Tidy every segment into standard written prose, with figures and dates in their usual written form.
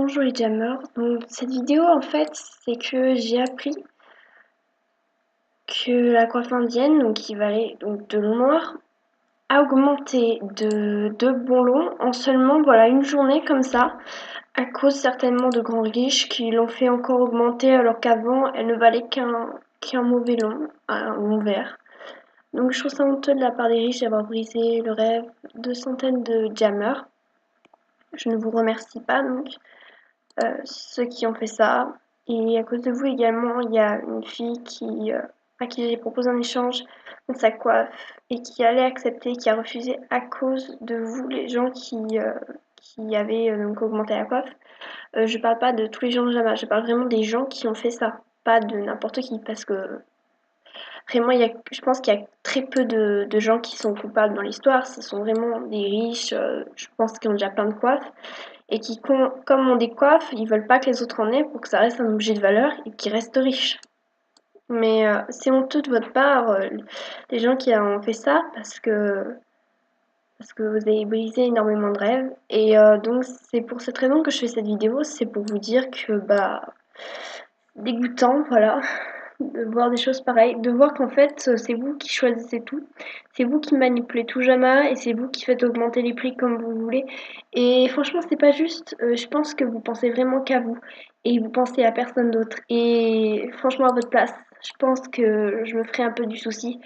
Bonjour les jammers, donc cette vidéo en fait c'est que j'ai appris que la coiffe indienne, donc qui valait donc de long noir, a augmenté de 2 bons longs en seulement voilà une journée comme ça, à cause certainement de grands riches qui l'ont fait encore augmenter alors qu'avant elle ne valait qu'un mauvais long, un long vert. Donc je trouve ça honteux de la part des riches d'avoir brisé le rêve de centaines de jammers. Je ne vous remercie pas donc. Ceux qui ont fait ça. Et à cause de vous également, il y a une fille à qui j'ai proposé un échange de sa coiffe et qui allait accepter, qui a refusé à cause de vous, les gens qui avaient donc augmenté la coiffe. Je parle pas de tous les gens de Jama, je parle vraiment des gens qui ont fait ça, pas de n'importe qui, parce que vraiment, je pense qu'il y a très peu de gens qui sont coupables dans l'histoire. Ce sont vraiment des riches, je pense, qui ont déjà plein de coiffes et qui, comme on décoiffe, ils veulent pas que les autres en aient pour que ça reste un objet de valeur et qu'ils restent riches. Mais c'est honteux de votre part, les gens qui ont fait ça, parce que vous avez brisé énormément de rêves. Et donc c'est pour cette raison que je fais cette vidéo, c'est pour vous dire que bah dégoûtant, voilà, de voir des choses pareilles, de voir qu'en fait c'est vous qui choisissez tout, c'est vous qui manipulez tout jamais et c'est vous qui faites augmenter les prix comme vous voulez. Et franchement c'est pas juste, je pense que vous pensez vraiment qu'à vous et vous pensez à personne d'autre. Et franchement à votre place, je pense que je me ferais un peu du souci.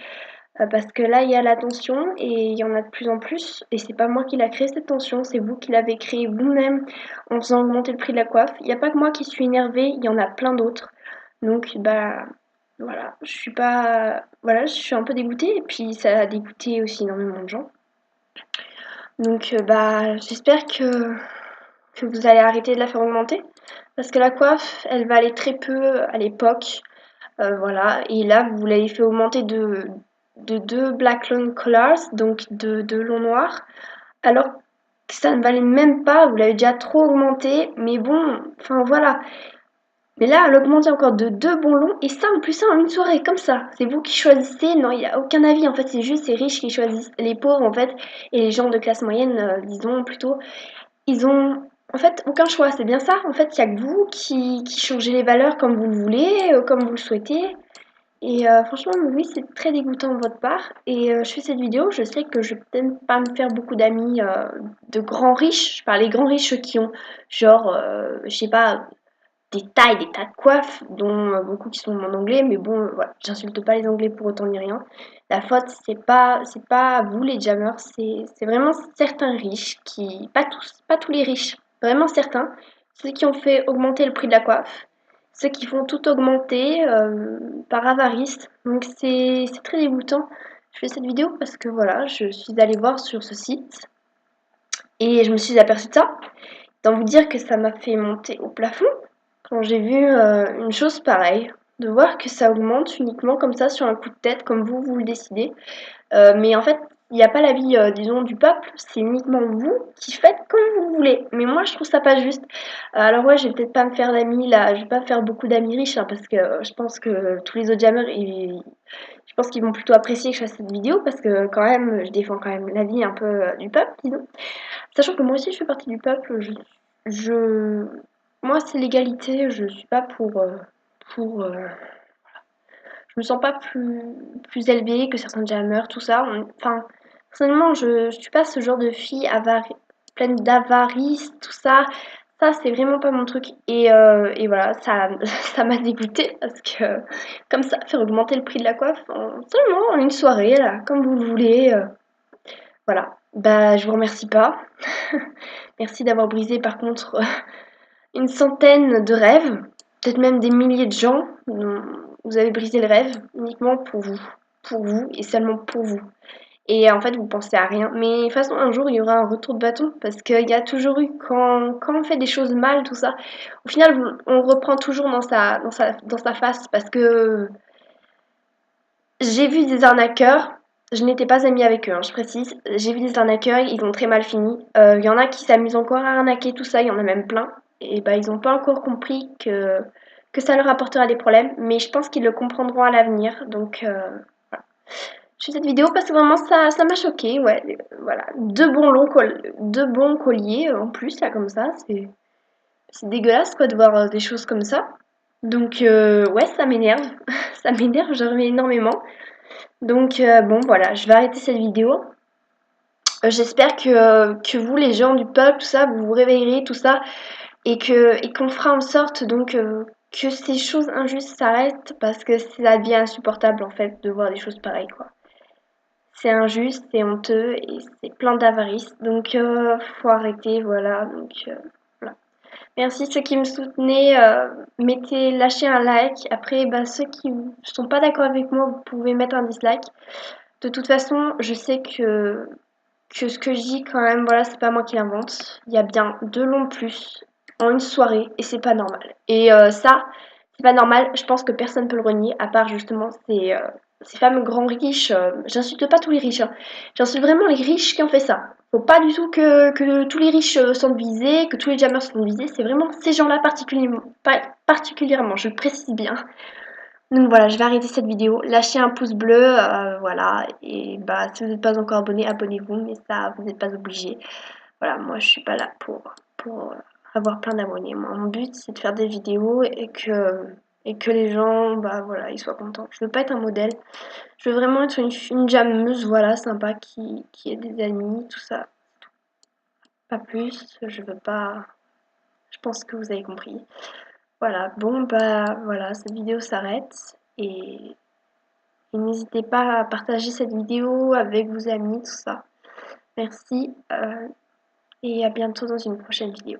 Parce que là, il y a la tension et il y en a de plus en plus. Et c'est pas moi qui l'a créé cette tension, c'est vous qui l'avez créée vous-même en faisant augmenter le prix de la coiffe. Il n'y a pas que moi qui suis énervée, il y en a plein d'autres. Donc, bah, voilà, je suis pas. Voilà, je suis un peu dégoûtée. Et puis, ça a dégoûté aussi énormément de gens. Donc, bah, j'espère que vous allez arrêter de la faire augmenter. Parce que la coiffe, elle valait très peu à l'époque. Voilà, et là, vous l'avez fait augmenter de 2 Black Lone Colors, donc de 2 longs noirs, alors que ça ne valait même pas, vous l'avez déjà trop augmenté, mais bon, enfin voilà. Mais là, elle augmente encore de 2 bons longs, et ça en plus ça en une soirée, comme ça. C'est vous qui choisissez, non, il n'y a aucun avis, en fait, c'est juste ces riches qui choisissent. Les pauvres, en fait, et les gens de classe moyenne, disons plutôt, ils ont en fait aucun choix, c'est bien ça. En fait, il n'y a que vous qui changez les valeurs comme vous le voulez, comme vous le souhaitez. Et franchement, oui, c'est très dégoûtant de votre part. Et je fais cette vidéo, je sais que je vais peut-être pas me faire beaucoup d'amis de grands riches. Je parle des grands riches ceux qui ont, genre, je sais pas, des tas de coiffes, dont beaucoup qui sont en anglais. Mais bon, voilà, j'insulte pas les anglais pour autant ni rien. La faute, c'est pas vous les jammers, c'est vraiment certains riches qui, pas tous, pas tous les riches, vraiment certains, ceux qui ont fait augmenter le prix de la coiffe, ceux qui font tout augmenter par avarice. Donc c'est très dégoûtant. Je fais cette vidéo parce que voilà, je suis allée voir sur ce site et je me suis aperçue de ça. D'en vous dire que ça m'a fait monter au plafond quand j'ai vu une chose pareille. De voir que ça augmente uniquement comme ça sur un coup de tête, comme vous le décidez. Mais en fait, il n'y a pas l'avis, disons, du peuple, c'est uniquement vous qui faites comme vous voulez. Mais moi, je trouve ça pas juste. Alors ouais, je vais peut-être pas me faire d'amis là, je vais pas faire beaucoup d'amis riches hein, parce que je pense que tous les autres jammers, je pense qu'ils vont plutôt apprécier que je fasse cette vidéo parce que quand même, je défends quand même l'avis un peu du peuple, disons. Sachant que moi aussi, je fais partie du peuple. Je... Moi, c'est l'égalité. Je suis pas pour. Je me sens pas plus élevée que certains jammers, tout ça. Enfin, personnellement, je suis pas ce genre de fille pleine d'avarice, tout ça. Ça, c'est vraiment pas mon truc. Et voilà, ça, ça m'a dégoûtée parce que, comme ça, faire augmenter le prix de la coiffe seulement en une soirée, là, comme vous le voulez. Voilà. Bah, je vous remercie pas. Merci d'avoir brisé, par contre, une centaine de rêves, peut-être même des milliers de gens. Vous avez brisé le rêve uniquement pour vous et seulement pour vous. Et en fait, vous pensez à rien. Mais de toute façon, un jour, il y aura un retour de bâton parce qu'il y a toujours eu, quand on fait des choses mal, tout ça, au final, on reprend toujours dans sa face parce que j'ai vu des arnaqueurs. Je n'étais pas amie avec eux, hein, je précise. J'ai vu des arnaqueurs, ils ont très mal fini. Il y en a qui s'amusent encore à arnaquer, tout ça, il y en a même plein. Et bah, ils n'ont pas encore compris que ça leur apportera des problèmes, mais je pense qu'ils le comprendront à l'avenir. Donc, voilà. Je fais cette vidéo parce que vraiment, ça m'a choquée. Ouais, voilà. Deux bons colliers en plus, là, comme ça. c'est dégueulasse quoi de voir des choses comme ça. Donc ouais, ça m'énerve, ça m'énerve, j'en remets énormément. Donc bon voilà, je vais arrêter cette vidéo. J'espère que vous, les gens du peuple, tout ça, vous vous réveillerez, tout ça, et qu'on fera en sorte donc que ces choses injustes s'arrêtent parce que ça devient insupportable en fait de voir des choses pareilles quoi. C'est injuste, c'est honteux et c'est plein d'avarice. Donc faut arrêter, voilà. Donc voilà. Merci ceux qui me soutenaient, lâchez un like. Après, bah, ceux qui ne sont pas d'accord avec moi, vous pouvez mettre un dislike. De toute façon, je sais que ce que je dis quand même, voilà, c'est pas moi qui l'invente. Il y a bien 2 longs plus en une soirée et c'est pas normal. Et ça, c'est pas normal. Je pense que personne peut le renier, à part justement ces fameux grands riches. J'insulte pas tous les riches, hein. J'insulte vraiment les riches qui ont fait ça. Faut pas du tout que tous les riches sont visés, que tous les jammers sont visés. C'est vraiment ces gens-là particulièrement, je le précise bien. Donc voilà, je vais arrêter cette vidéo. Lâchez un pouce bleu, voilà. Et bah, si vous n'êtes pas encore abonné, abonnez-vous, mais ça, vous n'êtes pas obligé. Voilà, moi, je suis pas là pour avoir plein d'abonnés. Moi, mon but, c'est de faire des vidéos et que les gens, bah voilà, ils soient contents. Je veux pas être un modèle. Je veux vraiment être une jammeuse, voilà, sympa, qui ait des amis, tout ça. Pas plus, je veux pas. Je pense que vous avez compris. Voilà, bon, bah voilà, cette vidéo s'arrête. Et n'hésitez pas à partager cette vidéo avec vos amis, tout ça. Merci et à bientôt dans une prochaine vidéo.